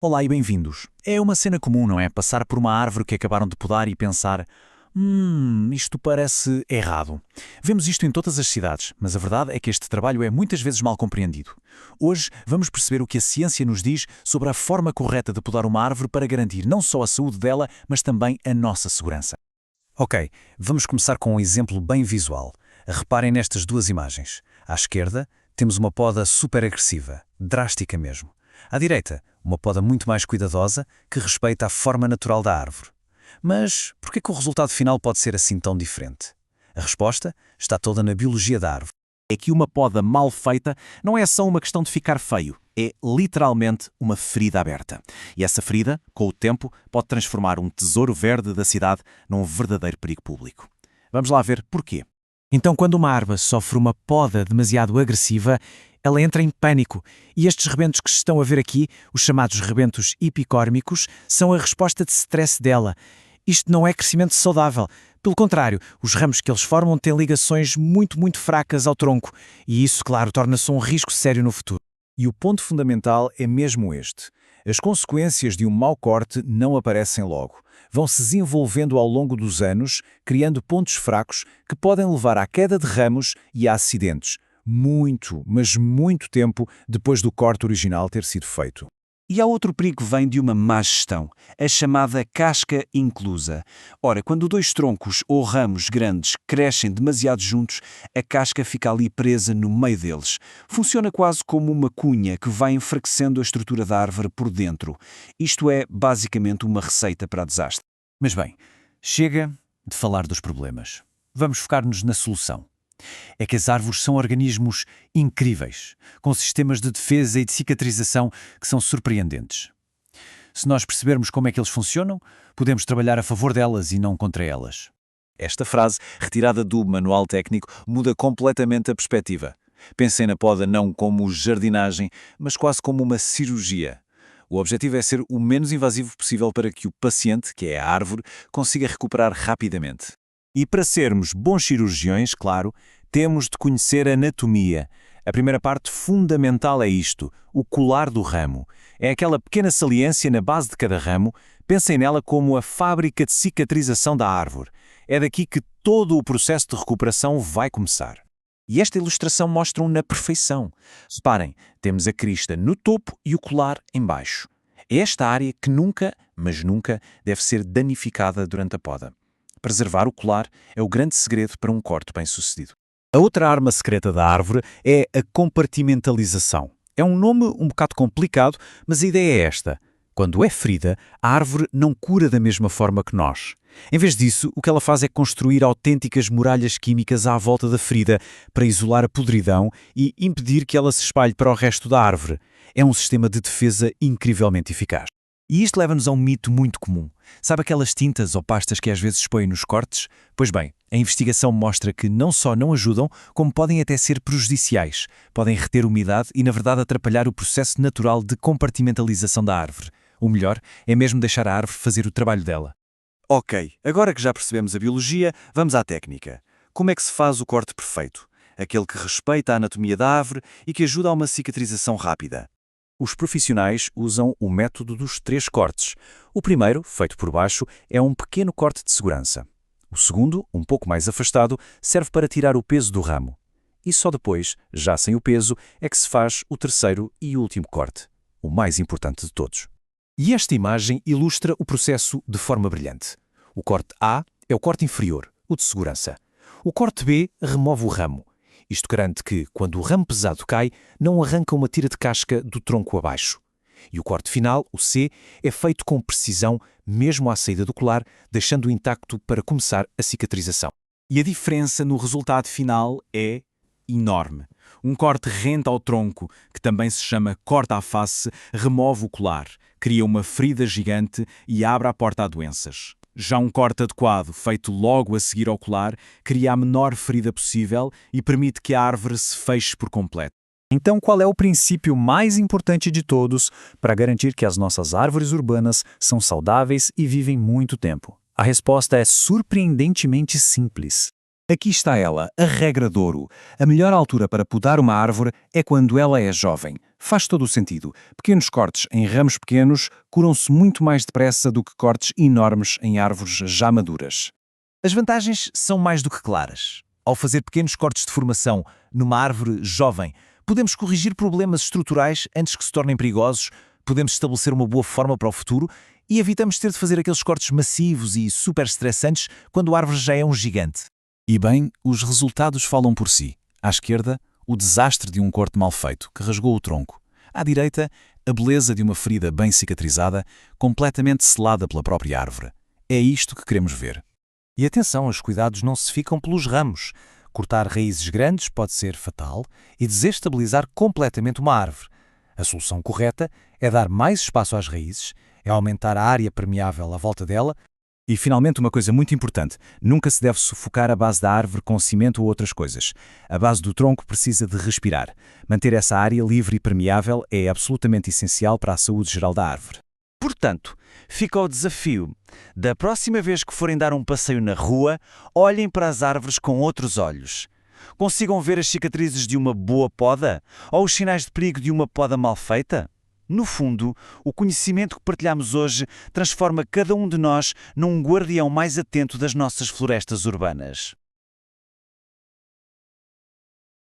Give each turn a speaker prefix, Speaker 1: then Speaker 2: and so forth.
Speaker 1: Olá e bem-vindos. É uma cena comum, não é? Passar por uma árvore que acabaram de podar e pensar: isto parece errado. Vemos isto em todas as cidades, mas a verdade é que este trabalho é muitas vezes mal compreendido. Hoje vamos perceber o que a ciência nos diz sobre a forma correta de podar uma árvore para garantir não só a saúde dela, mas também a nossa segurança. Ok, vamos começar com um exemplo bem visual. Reparem nestas duas imagens. À esquerda, temos uma poda super agressiva, drástica mesmo. À direita, uma poda muito mais cuidadosa, que respeita a forma natural da árvore. Mas por que o resultado final pode ser assim tão diferente? A resposta está toda na biologia da árvore.
Speaker 2: É que uma poda mal feita não é só uma questão de ficar feio, é literalmente uma ferida aberta. E essa ferida, com o tempo, pode transformar um tesouro verde da cidade num verdadeiro perigo público. Vamos lá ver porquê.
Speaker 3: Então, quando uma árvore sofre uma poda demasiado agressiva, ela entra em pânico, e estes rebentos que estão a ver aqui, os chamados rebentos hipicórmicos, são a resposta de stress dela. Isto não é crescimento saudável. Pelo contrário, os ramos que eles formam têm ligações muito fracas ao tronco, e isso, claro, torna-se um risco sério no futuro.
Speaker 1: E o ponto fundamental é mesmo este. As consequências de um mau corte não aparecem logo. Vão se desenvolvendo ao longo dos anos, criando pontos fracos que podem levar à queda de ramos e a acidentes. Muito, mas muito tempo depois do corte original ter sido feito.
Speaker 2: E há outro perigo que vem de uma má gestão, a chamada casca inclusa. Ora, quando dois troncos ou ramos grandes crescem demasiado juntos, a casca fica ali presa no meio deles. Funciona quase como uma cunha que vai enfraquecendo a estrutura da árvore por dentro. Isto é basicamente uma receita para desastre.
Speaker 1: Mas bem, chega de falar dos problemas. Vamos focar-nos na solução. É que as árvores são organismos incríveis, com sistemas de defesa e de cicatrização que são surpreendentes. Se nós percebermos como é que eles funcionam, podemos trabalhar a favor delas e não contra elas. Esta frase, retirada do manual técnico, muda completamente a perspectiva. Pensem na poda não como jardinagem, mas quase como uma cirurgia. O objetivo é ser o menos invasivo possível para que o paciente, que é a árvore, consiga recuperar rapidamente.
Speaker 2: E para sermos bons cirurgiões, claro, temos de conhecer a anatomia. A primeira parte fundamental é isto, o colar do ramo. É aquela pequena saliência na base de cada ramo. Pensem nela como a fábrica de cicatrização da árvore. É daqui que todo o processo de recuperação vai começar. E esta ilustração mostra-o na perfeição. Reparem, temos a crista no topo e o colar em baixo. É esta área que nunca, mas nunca, deve ser danificada durante a poda. Preservar o colar é o grande segredo para um corte bem-sucedido.
Speaker 1: A outra arma secreta da árvore é a compartimentalização. É um nome um bocado complicado, mas a ideia é esta. Quando é ferida, a árvore não cura da mesma forma que nós. Em vez disso, o que ela faz é construir autênticas muralhas químicas à volta da ferida para isolar a podridão e impedir que ela se espalhe para o resto da árvore. É um sistema de defesa incrivelmente eficaz.
Speaker 2: E isto leva-nos a um mito muito comum. Sabe aquelas tintas ou pastas que às vezes se põem nos cortes? Pois bem, a investigação mostra que não só não ajudam, como podem até ser prejudiciais. Podem reter umidade e, na verdade, atrapalhar o processo natural de compartimentalização da árvore. O melhor é mesmo deixar a árvore fazer o trabalho dela. Ok, agora que já percebemos a biologia, vamos à técnica. Como é que se faz o corte perfeito? Aquele que respeita a anatomia da árvore e que ajuda a uma cicatrização rápida. Os profissionais usam o método dos 3 cortes. O primeiro, feito por baixo, é um pequeno corte de segurança. O segundo, um pouco mais afastado, serve para tirar o peso do ramo. E só depois, já sem o peso, é que se faz o terceiro e último corte, o mais importante de todos. E esta imagem ilustra o processo de forma brilhante. O corte A é o corte inferior, o de segurança. O corte B remove o ramo. Isto garante que, quando o ramo pesado cai, não arranca uma tira de casca do tronco abaixo. E o corte final, o C, é feito com precisão, mesmo à saída do colar, deixando-o intacto para começar a cicatrização. E a diferença no resultado final é enorme. Um corte rente ao tronco, que também se chama corte à face, remove o colar, cria uma ferida gigante e abre a porta a doenças. Já um corte adequado, feito logo a seguir ao colar, cria a menor ferida possível e permite que a árvore se feche por completo.
Speaker 1: Então, qual é o princípio mais importante de todos para garantir que as nossas árvores urbanas são saudáveis e vivem muito tempo? A resposta é surpreendentemente simples.
Speaker 2: Aqui está ela, a regra de ouro. A melhor altura para podar uma árvore é quando ela é jovem. Faz todo o sentido. Pequenos cortes em ramos pequenos curam-se muito mais depressa do que cortes enormes em árvores já maduras.
Speaker 4: As vantagens são mais do que claras. Ao fazer pequenos cortes de formação numa árvore jovem, podemos corrigir problemas estruturais antes que se tornem perigosos, podemos estabelecer uma boa forma para o futuro e evitamos ter de fazer aqueles cortes massivos e super estressantes quando a árvore já é um gigante.
Speaker 1: E bem, os resultados falam por si. À esquerda, o desastre de um corte mal feito, que rasgou o tronco. À direita, a beleza de uma ferida bem cicatrizada, completamente selada pela própria árvore. É isto que queremos ver.
Speaker 4: E atenção, os cuidados não se ficam pelos ramos. Cortar raízes grandes pode ser fatal e desestabilizar completamente uma árvore. A solução correta é dar mais espaço às raízes, é aumentar a área permeável à volta dela.
Speaker 2: E, finalmente, uma coisa muito importante, nunca se deve sufocar a base da árvore com cimento ou outras coisas. A base do tronco precisa de respirar. Manter essa área livre e permeável é absolutamente essencial para a saúde geral da árvore.
Speaker 5: Portanto, fica o desafio. Da próxima vez que forem dar um passeio na rua, olhem para as árvores com outros olhos. Consigam ver as cicatrizes de uma boa poda ou os sinais de perigo de uma poda mal feita? No fundo, o conhecimento que partilhamos hoje transforma cada um de nós num guardião mais atento das nossas florestas urbanas.